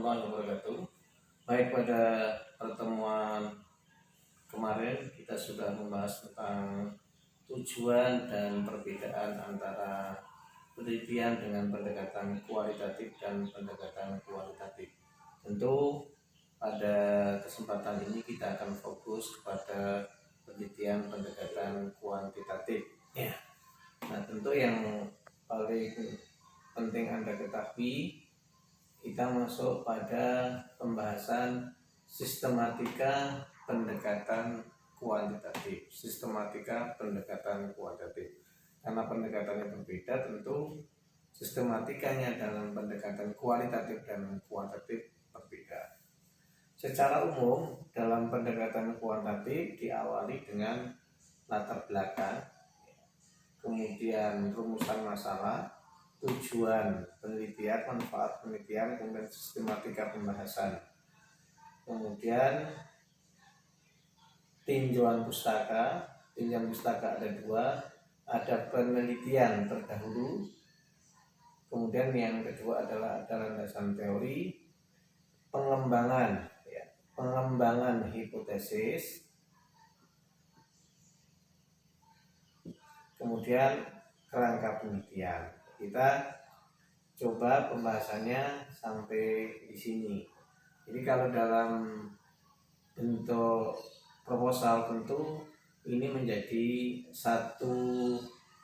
warahmatullahi wabarakatuh. Baik, pada pertemuan kemarin kita sudah membahas tentang tujuan dan perbedaan antara penelitian dengan pendekatan kualitatif dan pendekatan kualitatif. Tentu pada kesempatan ini kita akan fokus kepada penelitian pendekatan kuantitatif. Ya. Nah, tentu yang paling penting Anda ketahui, kita masuk pada pembahasan sistematika pendekatan kuantitatif. Sistematika pendekatan kuantitatif. Karena pendekatannya berbeda, tentu sistematikanya dalam pendekatan kualitatif dan kuantitatif berbeda. Secara umum, dalam pendekatan kuantitatif diawali dengan latar belakang, kemudian rumusan masalah, tujuan penelitian, manfaat penelitian, kemudian sistematika pembahasan, kemudian tinjauan pustaka. Tinjauan pustaka ada dua, ada penelitian terdahulu, kemudian yang kedua adalah landasan teori, pengembangan hipotesis, kemudian kerangka penelitian. Kita coba pembahasannya sampai di sini. Jadi kalau dalam bentuk proposal tentu ini menjadi satu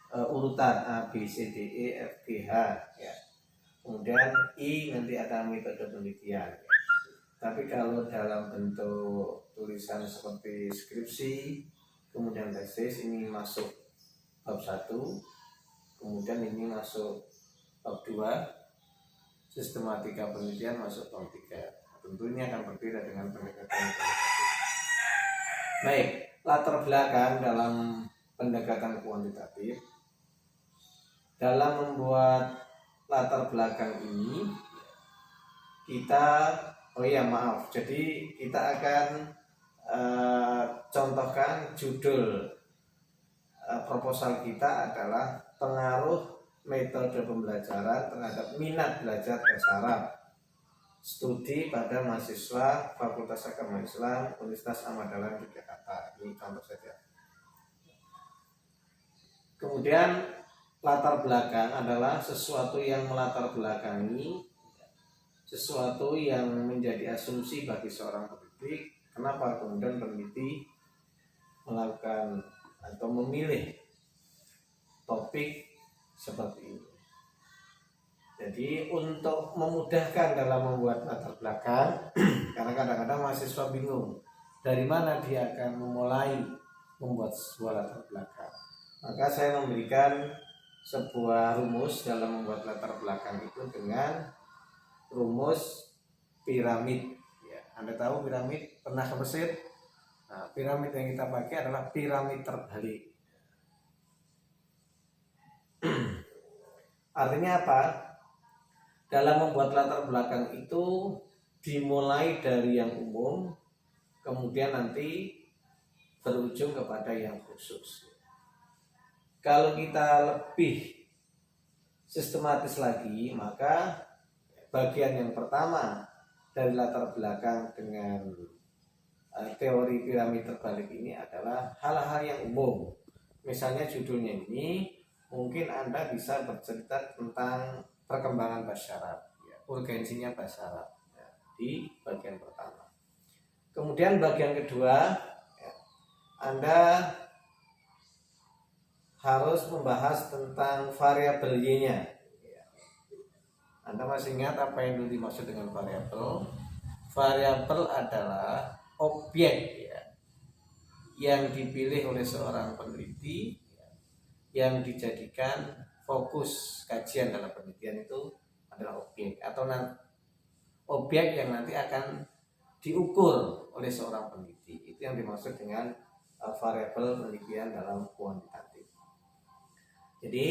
urutan A, B, C, D, E, F, G, H ya. Kemudian I nanti ada metode penelitian. Tapi kalau dalam bentuk tulisan seperti skripsi, kemudian tesis, ini masuk bab 1, kemudian ini masuk bab 2, sistematika penelitian masuk bab 3. Tentu ini akan berbeda dengan pendekatan kualitatif. Baik, latar belakang dalam pendekatan kuantitatif. Dalam membuat latar belakang ini jadi kita akan contohkan judul proposal kita adalah pengaruh metode pembelajaran terhadap minat belajar bahasa Arab, studi pada mahasiswa Fakultas Agama Islam Universitas Ahmad Dahlan Yogyakarta. Ini contoh saja. Kemudian latar belakang adalah sesuatu yang melatar belakangi, sesuatu yang menjadi asumsi bagi seorang pendidik. Kenapa kemudian peneliti melakukan atau memilih topik seperti ini. Jadi untuk memudahkan dalam membuat latar belakang, karena kadang-kadang mahasiswa bingung dari mana dia akan memulai membuat sebuah latar belakang, maka saya memberikan sebuah rumus dalam membuat latar belakang itu dengan rumus piramid ya. Anda tahu piramid, pernah ke Mesir? Nah, piramid yang kita pakai adalah piramid terbalik. Artinya apa? Dalam membuat latar belakang itu dimulai dari yang umum, kemudian nanti berujung kepada yang khusus. Kalau kita lebih sistematis lagi, maka bagian yang pertama dari latar belakang dengan teori piramid terbalik ini adalah hal-hal yang umum. Misalnya judulnya ini mungkin Anda bisa bercerita tentang perkembangan bahasa Arab, ya, urgensinya bahasa Arab ya, di bagian pertama. Kemudian bagian kedua, ya, Anda harus membahas tentang variabel Y-nya. Ya. Anda masih ingat apa yang dulu dimaksud dengan variabel? Variabel adalah objek ya, yang dipilih oleh seorang peneliti ya, yang dijadikan fokus kajian dalam penelitian itu adalah objek atau objek yang nanti akan diukur oleh seorang peneliti. Itu yang dimaksud dengan variabel penelitian dalam kuantitatif. Jadi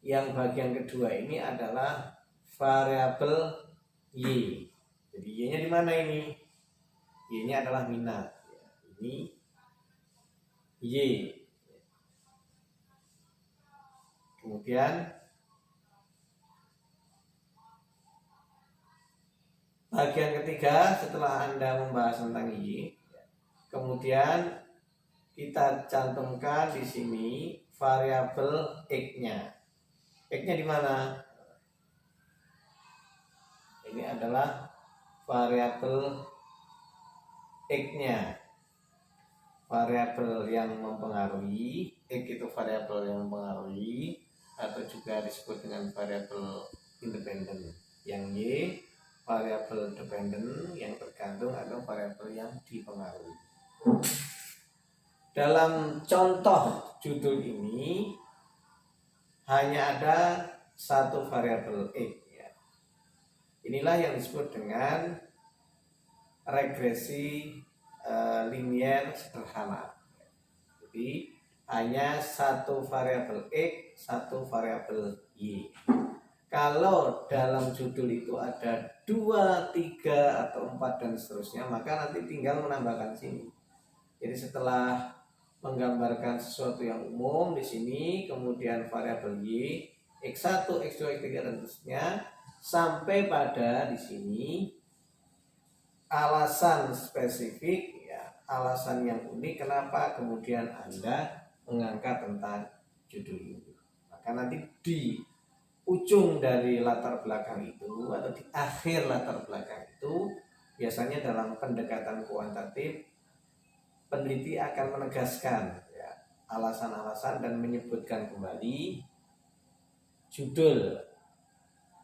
yang bagian kedua ini adalah variabel Y. Jadi Y-nya di mana ini? Y-nya adalah minat. Ini Y. Kemudian bagian ketiga setelah Anda membahas tentang Y, kemudian kita cantumkan di sini variabel X-nya. X-nya di mana? Ini adalah variabel X-nya. Variabel yang mempengaruhi, X itu variabel yang mempengaruhi atau juga disebut dengan variabel independen. Yang Y variabel dependen yang tergantung atau variabel yang dipengaruhi. Dalam contoh judul ini hanya ada satu variabel X ya. Inilah yang disebut dengan regresi linier sederhana. Jadi hanya satu variabel X, satu variabel Y. Kalau dalam judul itu ada 2, 3, atau 4 dan seterusnya, maka nanti tinggal menambahkan sini. Jadi setelah menggambarkan sesuatu yang umum di sini, kemudian variabel Y, X1, X2, X3 dan seterusnya, sampai pada di sini alasan spesifik ya, alasan yang unik kenapa kemudian Anda mengangkat tentang judul ini. Maka nanti di ujung dari latar belakang itu atau di akhir latar belakang itu biasanya dalam pendekatan kuantitatif peneliti akan menegaskan ya, alasan-alasan dan menyebutkan kembali judul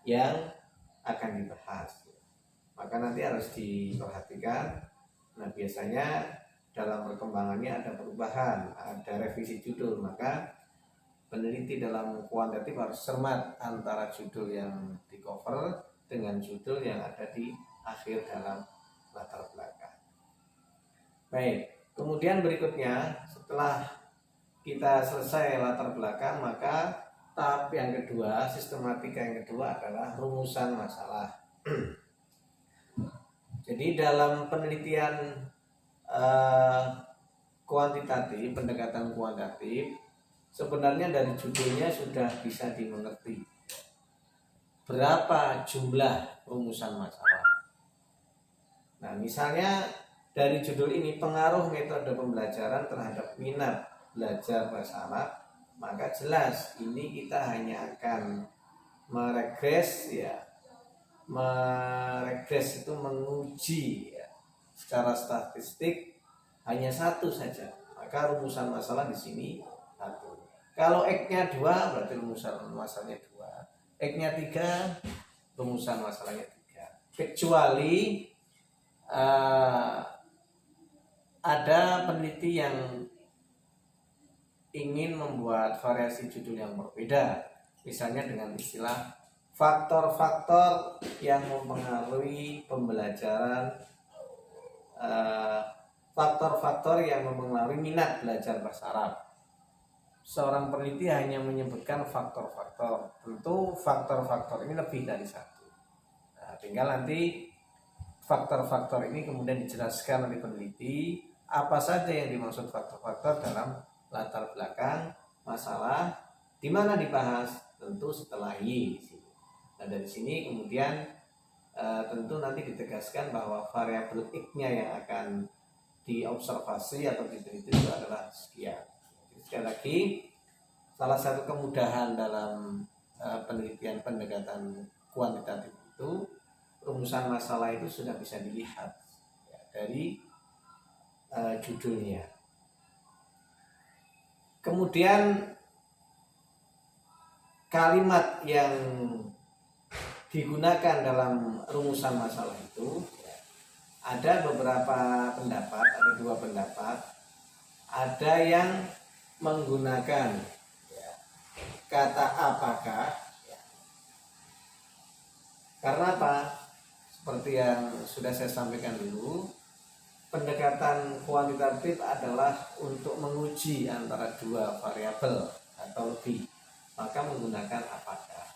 yang akan dibahas. Maka nanti harus diperhatikan. Nah biasanya dalam perkembangannya ada perubahan, ada revisi judul. Maka peneliti dalam kuantitatif harus cermat antara judul yang di cover dengan judul yang ada di akhir dalam latar belakang. Baik, kemudian berikutnya setelah kita selesai latar belakang, maka tahap yang kedua, sistematika yang kedua adalah rumusan masalah. Jadi dalam penelitian kuantitatif, pendekatan kuantitatif, sebenarnya dari judulnya sudah bisa dimengerti berapa jumlah rumusan masalah. Nah, misalnya dari judul ini pengaruh metode pembelajaran terhadap minat belajar bahasa Arab, maka jelas ini kita hanya akan meregres ya. Meregres itu menguji ya, secara statistik hanya satu saja. Maka rumusan masalah di sini satu. Kalau X-nya 2 berarti rumusan masalahnya 2. X-nya 3 rumusan masalahnya 3. Kecuali ada peneliti yang ingin membuat variasi judul yang berbeda, misalnya dengan istilah faktor-faktor yang mempengaruhi pembelajaran, faktor-faktor yang mempengaruhi minat belajar bahasa Arab. Seorang peneliti hanya menyebutkan faktor-faktor. Tentu faktor-faktor ini lebih dari satu. Nah, tinggal nanti faktor-faktor ini kemudian dijelaskan oleh peneliti apa saja yang dimaksud faktor-faktor dalam latar belakang masalah, di mana dibahas tentu setelah Y. Nah dari sini kemudian tentu nanti ditegaskan bahwa variabel X-nya yang akan diobservasi atau diteliti itu adalah sekian. Jadi, sekali lagi, salah satu kemudahan dalam penelitian pendekatan kuantitatif itu rumusan masalah itu sudah bisa dilihat ya, dari judulnya. Kemudian kalimat yang digunakan dalam rumusan masalah itu ada beberapa pendapat, ada 2 pendapat. Ada yang menggunakan kata apakah karena apa? Seperti yang sudah saya sampaikan dulu, pendekatan kuantitatif adalah untuk menguji antara 2 variabel atau lebih, maka menggunakan apakah.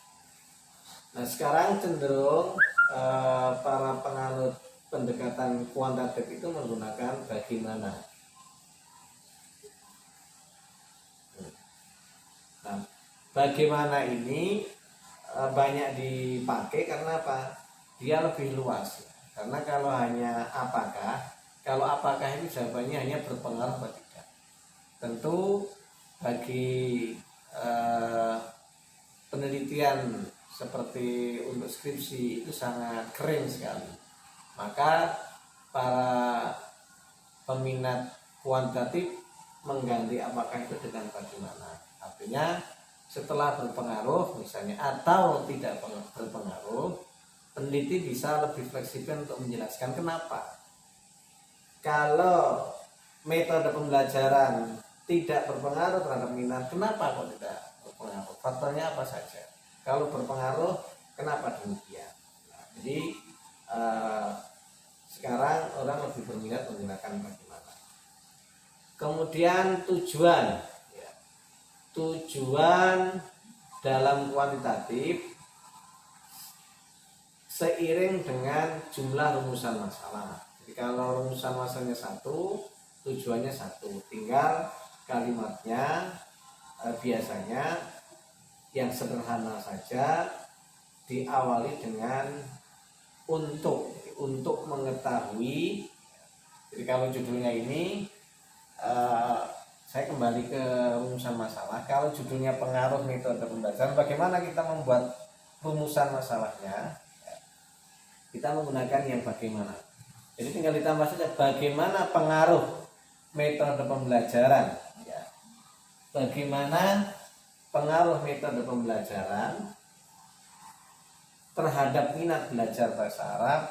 Nah sekarang cenderung para penganut pendekatan kuantitatif itu menggunakan bagaimana. Nah bagaimana ini banyak dipakai karena apa? Dia lebih luas. Karena kalau hanya apakah itu jawabannya hanya berpengaruh atau tidak. Tentu bagi penelitian seperti untuk skripsi itu sangat keren sekali. Maka para peminat kuantitatif mengganti apakah itu dengan bagaimana. Artinya setelah berpengaruh misalnya atau tidak berpengaruh, peneliti bisa lebih fleksibel untuk menjelaskan kenapa. Kalau metode pembelajaran tidak berpengaruh terhadap minat, kenapa kok tidak berpengaruh? Faktornya apa saja? Kalau berpengaruh, kenapa demikian? Nah, jadi sekarang orang lebih berminat menggunakan bagaimana. Kemudian tujuan, ya. Tujuan dalam kuantitatif seiring dengan jumlah rumusan masalah. Jadi kalau rumusan masalahnya satu, tujuannya satu. Tinggal kalimatnya biasanya yang sederhana saja diawali dengan untuk mengetahui. Jadi kalau judulnya ini saya kembali ke rumusan masalah. Kalau judulnya pengaruh metode pembelajaran, bagaimana kita membuat rumusan masalahnya? Kita menggunakan yang bagaimana. Jadi tinggal ditambah saja bagaimana pengaruh metode pembelajaran. Ya. Bagaimana pengaruh metode pembelajaran terhadap minat belajar bahasa Arab.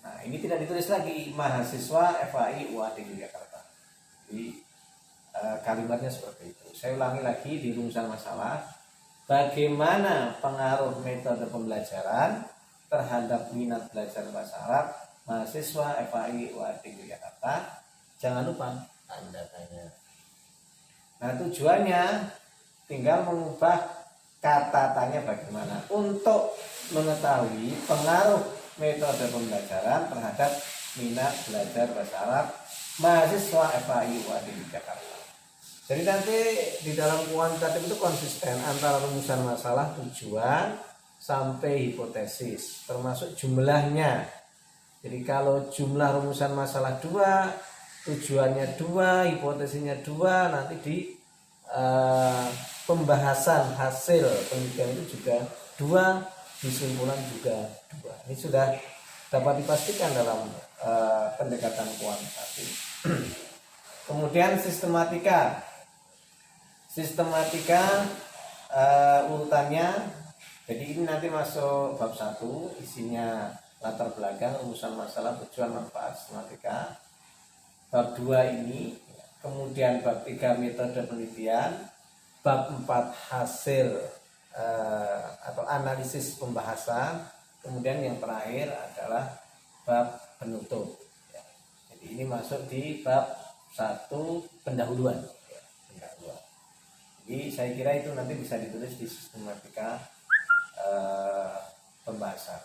Nah, ini tidak ditulis lagi mahasiswa FAI UAD Yogyakarta. Jadi kalimatnya seperti itu. Saya ulangi lagi di rumusan masalah. Bagaimana pengaruh metode pembelajaran terhadap minat belajar bahasa Arab mahasiswa FAI UAD Yogyakarta? Jangan lupa tanda tanya. Nah, tujuannya tinggal mengubah kata tanya bagaimana untuk mengetahui pengaruh metode pembelajaran terhadap minat belajar bahasa Arab mahasiswa FAI UAD Yogyakarta. Jadi nanti di dalam kuantitatif itu konsisten antara rumusan masalah, tujuan sampai hipotesis, termasuk jumlahnya. Jadi kalau jumlah rumusan masalah 2, tujuannya 2, hipotesisnya 2, nanti di pembahasan hasil penelitian itu juga 2, kesimpulan juga 2. Ini sudah dapat dipastikan dalam pendekatan kuantitatif. Kemudian sistematika urutannya. Jadi ini nanti masuk bab 1, isinya latar belakang, rumusan masalah, tujuan, manfaat, sistematika. Bab 2 ini, kemudian bab 3 metode penelitian, bab 4 hasil atau analisis pembahasan, kemudian yang terakhir adalah bab penutup. Jadi ini masuk di bab 1 pendahuluan. Jadi saya kira itu nanti bisa ditulis di sistematika pembahasan.